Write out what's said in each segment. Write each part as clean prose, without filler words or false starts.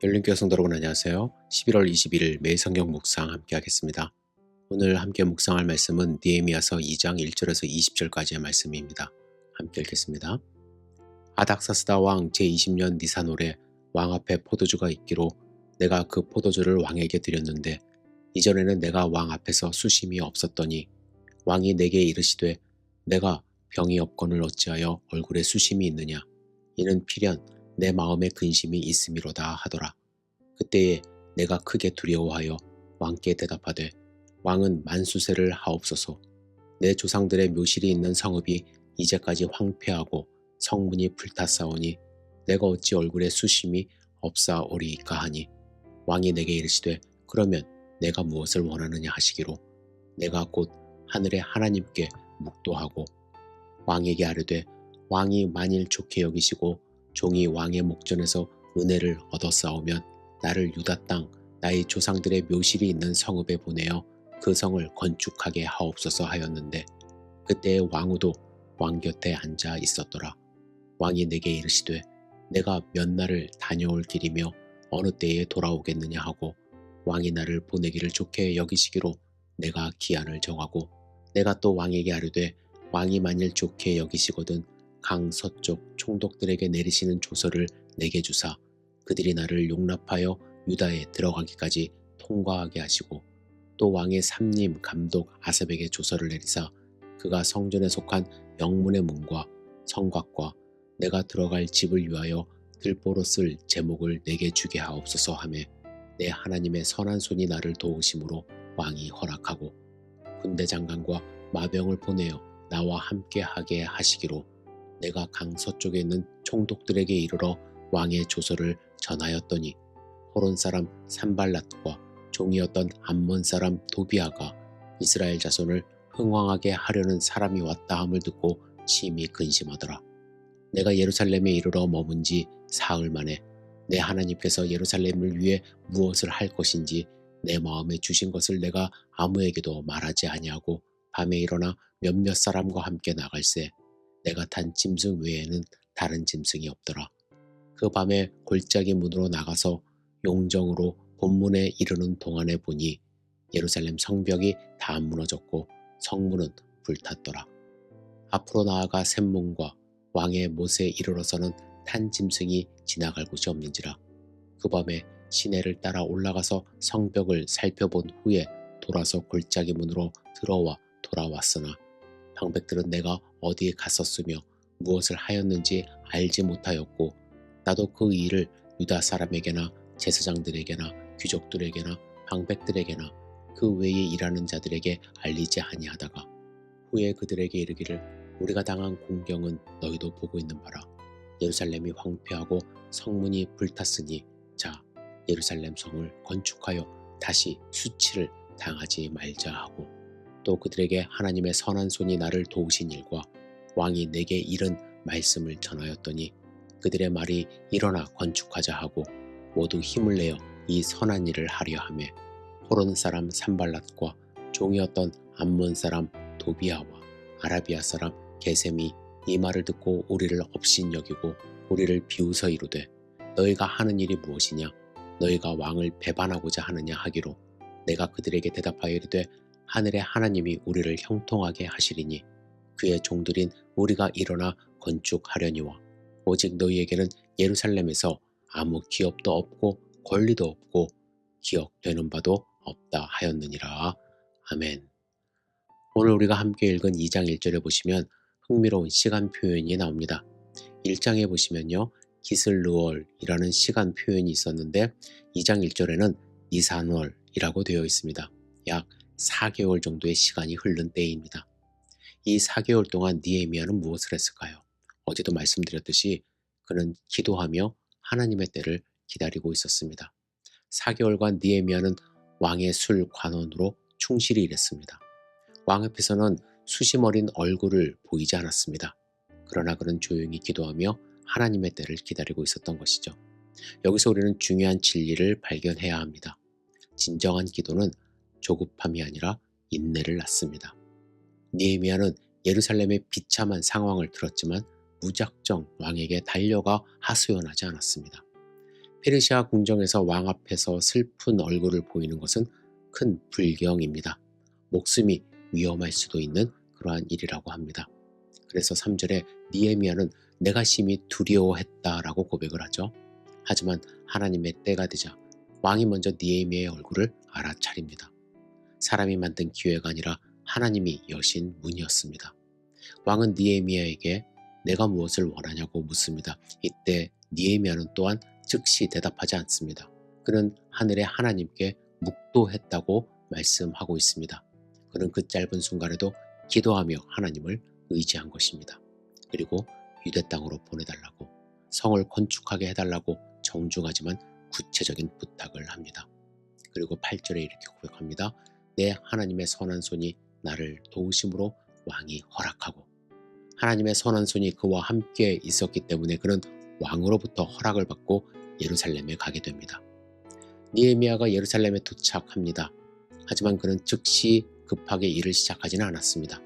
열린교회 성도 여러분 안녕하세요. 11월 21일 매일 성경 묵상 함께 하겠습니다. 오늘 함께 묵상할 말씀은 느헤미야서 2장 1절에서 20절까지의 말씀입니다. 함께 읽겠습니다. 아닥사스다 왕 제20년 니산월에 왕 앞에 포도주가 있기로 내가 그 포도주를 왕에게 드렸는데 이전에는 내가 왕 앞에서 수심이 없었더니 왕이 내게 이르시되 내가 병이 없거늘 어찌하여 얼굴에 수심이 있느냐 이는 필연 내 마음에 근심이 있음이로다 하더라. 그때에 내가 크게 두려워하여 왕께 대답하되 왕은 만수세를 하옵소서. 내 조상들의 묘실이 있는 성읍이 이제까지 황폐하고 성문이 불탔사오니 내가 어찌 얼굴에 수심이 없사오리이까 하니 왕이 내게 이르시되 그러면 내가 무엇을 원하느냐 하시기로 내가 곧 하늘의 하나님께 묵도하고 왕에게 아뢰되 왕이 만일 좋게 여기시고 종이 왕의 목전에서 은혜를 얻었사오면 나를 유다 땅 나의 조상들의 묘실이 있는 성읍에 보내어 그 성을 건축하게 하옵소서 하였는데 그때의 왕후도 왕 곁에 앉아 있었더라. 왕이 내게 이르시되 내가 몇 날을 다녀올 길이며 어느 때에 돌아오겠느냐 하고 왕이 나를 보내기를 좋게 여기시기로 내가 기한을 정하고 내가 또 왕에게 아뢰되 왕이 만일 좋게 여기시거든 강 서쪽 총독들에게 내리시는 조서를 내게 주사 그들이 나를 용납하여 유다에 들어가기까지 통과하게 하시고 또 왕의 삼림 감독 아삽에게 조서를 내리사 그가 성전에 속한 영문의 문과 성곽과 내가 들어갈 집을 위하여 들보로 쓸 제목을 내게 주게 하옵소서 하며 내 하나님의 선한 손이 나를 도우심으로 왕이 허락하고 군대 장관과 마병을 보내어 나와 함께 하게 하시기로 내가 강 서쪽에 있는 총독들에게 이르러 왕의 조서를 전하였더니 호론 사람 산발랏과 종이었던 암몬 사람 도비아가 이스라엘 자손을 흥왕하게 하려는 사람이 왔다 함을 듣고 심히 근심하더라. 내가 예루살렘에 이르러 머문 지 사흘 만에 내 하나님께서 예루살렘을 위해 무엇을 할 것인지 내 마음에 주신 것을 내가 아무에게도 말하지 아니하고 밤에 일어나 몇몇 사람과 함께 나갈새 내가 탄 짐승 외에는 다른 짐승이 없더라. 그 밤에 골짜기 문으로 나가서 용정으로 본문에 이르는 동안에 보니 예루살렘 성벽이 다 무너졌고 성문은 불탔더라. 앞으로 나아가 샘문과 왕의 못에 이르러서는 탄 짐승이 지나갈 곳이 없는지라. 그 밤에 시내를 따라 올라가서 성벽을 살펴본 후에 돌아서 골짜기 문으로 들어와 돌아왔으나 방백들은 내가 어디에 갔었으며 무엇을 하였는지 알지 못하였고 나도 그 일을 유다 사람에게나 제사장들에게나 귀족들에게나 방백들에게나 그 외에 일하는 자들에게 알리지 아니하다가 후에 그들에게 이르기를 우리가 당한 공경은 너희도 보고 있는 바라. 예루살렘이 황폐하고 성문이 불탔으니 자 예루살렘 성을 건축하여 다시 수치를 당하지 말자 하고 또 그들에게 하나님의 선한 손이 나를 도우신 일과 왕이 내게 이른 말씀을 전하였더니 그들의 말이 일어나 건축하자 하고 모두 힘을 내어 이 선한 일을 하려 하며 호론 사람 산발랏과 종이었던 암몬 사람 도비아와 아라비아 사람 게셈이 이 말을 듣고 우리를 업신여기고 우리를 비웃어 이르되 너희가 하는 일이 무엇이냐 너희가 왕을 배반하고자 하느냐 하기로 내가 그들에게 대답하여 이르되 하늘의 하나님이 우리를 형통하게 하시리니 그의 종들인 우리가 일어나 건축하려니와 오직 너희에게는 예루살렘에서 아무 기업도 없고 권리도 없고 기억되는 바도 없다 하였느니라. 아멘. 오늘 우리가 함께 읽은 2장 1절에 보시면 흥미로운 시간 표현이 나옵니다. 1장에 보시면요. 기슬르월이라는 시간 표현이 있었는데 2장 1절에는 니산월이라고 되어 있습니다. 약 4개월 정도의 시간이 흐른 때입니다. 이 4개월 동안 느헤미야는 무엇을 했을까요? 어제도 말씀드렸듯이 그는 기도하며 하나님의 때를 기다리고 있었습니다. 4개월간 느헤미야는 왕의 술 관원으로 충실히 일했습니다. 왕 앞에서는 수심 어린 얼굴을 보이지 않았습니다. 그러나 그는 조용히 기도하며 하나님의 때를 기다리고 있었던 것이죠. 여기서 우리는 중요한 진리를 발견해야 합니다. 진정한 기도는 조급함이 아니라 인내를 낳습니다. 느헤미야는 예루살렘의 비참한 상황을 들었지만 무작정 왕에게 달려가 하소연하지 않았습니다. 페르시아 궁정에서 왕 앞에서 슬픈 얼굴을 보이는 것은 큰 불경입니다. 목숨이 위험할 수도 있는 그러한 일이라고 합니다. 그래서 3절에 느헤미야는 내가 심히 두려워했다라고 고백을 하죠. 하지만 하나님의 때가 되자 왕이 먼저 느헤미야의 얼굴을 알아차립니다. 사람이 만든 기회가 아니라 하나님이 여신 문이었습니다. 왕은 느헤미야에게 내가 무엇을 원하냐고 묻습니다. 이때 느헤미야는 또한 즉시 대답하지 않습니다. 그는 하늘의 하나님께 묵도했다고 말씀하고 있습니다. 그는 그 짧은 순간에도 기도하며 하나님을 의지한 것입니다. 그리고 유대 땅으로 보내달라고, 성을 건축하게 해달라고 정중하지만 구체적인 부탁을 합니다. 그리고 8절에 이렇게 고백합니다. 내 하나님의 선한 손이 나를 도우심으로 왕이 허락하고, 하나님의 선한 손이 그와 함께 있었기 때문에 그는 왕으로부터 허락을 받고 예루살렘에 가게 됩니다. 느헤미야가 예루살렘에 도착합니다. 하지만 그는 즉시 급하게 일을 시작하지는 않았습니다.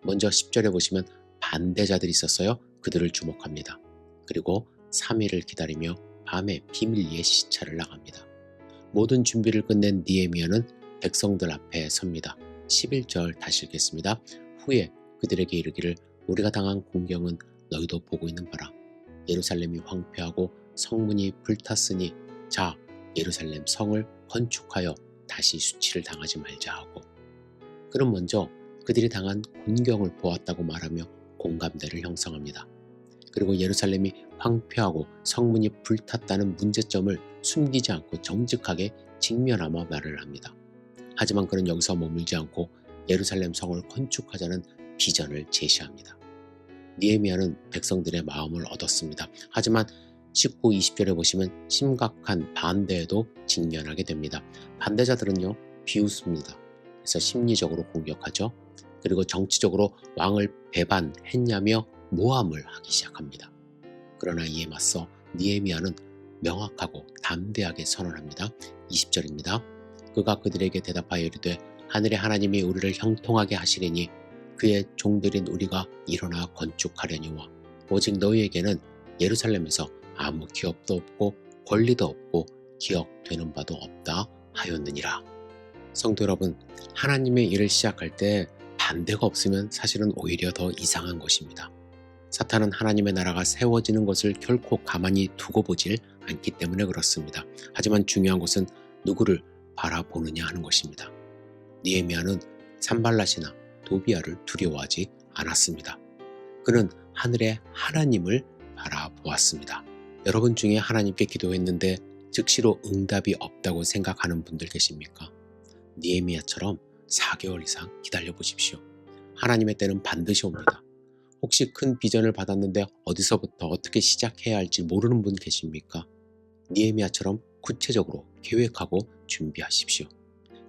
먼저 10절에 보시면 반대자들이 있었어요. 그들을 주목합니다. 그리고 3일을 기다리며 밤에 비밀리에 시차를 나갑니다. 모든 준비를 끝낸 느헤미야는 백성들 앞에 섭니다. 11절 다시 읽겠습니다. 후에 그들에게 이르기를 우리가 당한 공경은 너희도 보고 있는 바라. 예루살렘이 황폐하고 성문이 불탔으니 자 예루살렘 성을 건축하여 다시 수치를 당하지 말자 하고, 그는 먼저 그들이 당한 곤경을 보았다고 말하며 공감대를 형성합니다. 그리고 예루살렘이 황폐하고 성문이 불탔다는 문제점을 숨기지 않고 정직하게 직면하며 말을 합니다. 하지만 그는 여기서 머물지 않고 예루살렘 성을 건축하자는 비전을 제시합니다. 느헤미야는 백성들의 마음을 얻었습니다. 하지만 19, 20절에 보시면 심각한 반대에도 직면하게 됩니다. 반대자들은요, 비웃습니다. 그래서 심리적으로 공격하죠. 그리고 정치적으로 왕을 배반했냐며 모함을 하기 시작합니다. 그러나 이에 맞서 느헤미야는 명확하고 담대하게 선언합니다. 20절입니다. 그가 그들에게 대답하여 이르되 하늘의 하나님이 우리를 형통하게 하시리니 그의 종들인 우리가 일어나 건축하려니와 오직 너희에게는 예루살렘에서 아무 기업도 없고 권리도 없고 기억되는 바도 없다 하였느니라. 성도 여러분, 하나님의 일을 시작할 때 반대가 없으면 사실은 오히려 더 이상한 것입니다. 사탄은 하나님의 나라가 세워지는 것을 결코 가만히 두고 보질 않기 때문에 그렇습니다. 하지만 중요한 것은 누구를 바라보느냐 하는 것입니다. 느헤미야는 산발랏이나 도비아를 두려워하지 않았습니다. 그는 하늘의 하나님을 바라보았습니다. 여러분 중에 하나님께 기도했는데 즉시로 응답이 없다고 생각하는 분들 계십니까? 느헤미야처럼 4개월 이상 기다려 보십시오. 하나님의 때는 반드시 옵니다. 혹시 큰 비전을 받았는데 어디서부터 어떻게 시작해야 할지 모르는 분 계십니까? 느헤미야처럼 구체적으로 계획하고 준비하십시오.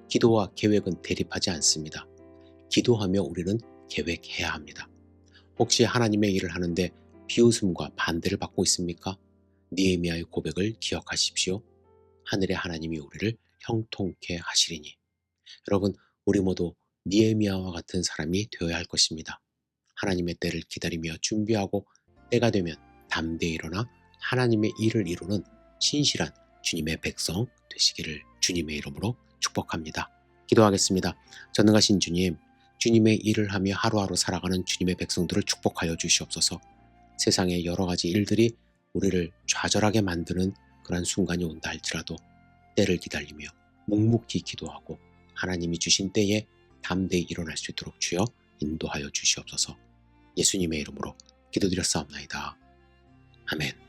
기도와 계획은 대립하지 않습니다. 기도하며 우리는 계획해야 합니다. 혹시 하나님의 일을 하는데 비웃음과 반대를 받고 있습니까? 느헤미야의 고백을 기억하십시오. 하늘의 하나님이 우리를 형통케 하시리니. 여러분, 우리 모두 느헤미야와 같은 사람이 되어야 할 것입니다. 하나님의 때를 기다리며 준비하고 때가 되면 담대히 일어나 하나님의 일을 이루는 신실한 주님의 백성 되시기를 주님의 이름으로 축복합니다. 기도하겠습니다. 전능하신 주님, 주님의 일을 하며 하루하루 살아가는 주님의 백성들을 축복하여 주시옵소서. 세상의 여러 가지 일들이 우리를 좌절하게 만드는 그런 순간이 온다 할지라도 때를 기다리며 묵묵히 기도하고 하나님이 주신 때에 담대히 일어날 수 있도록 주여 인도하여 주시옵소서. 예수님의 이름으로 기도드렸사옵나이다. 아멘.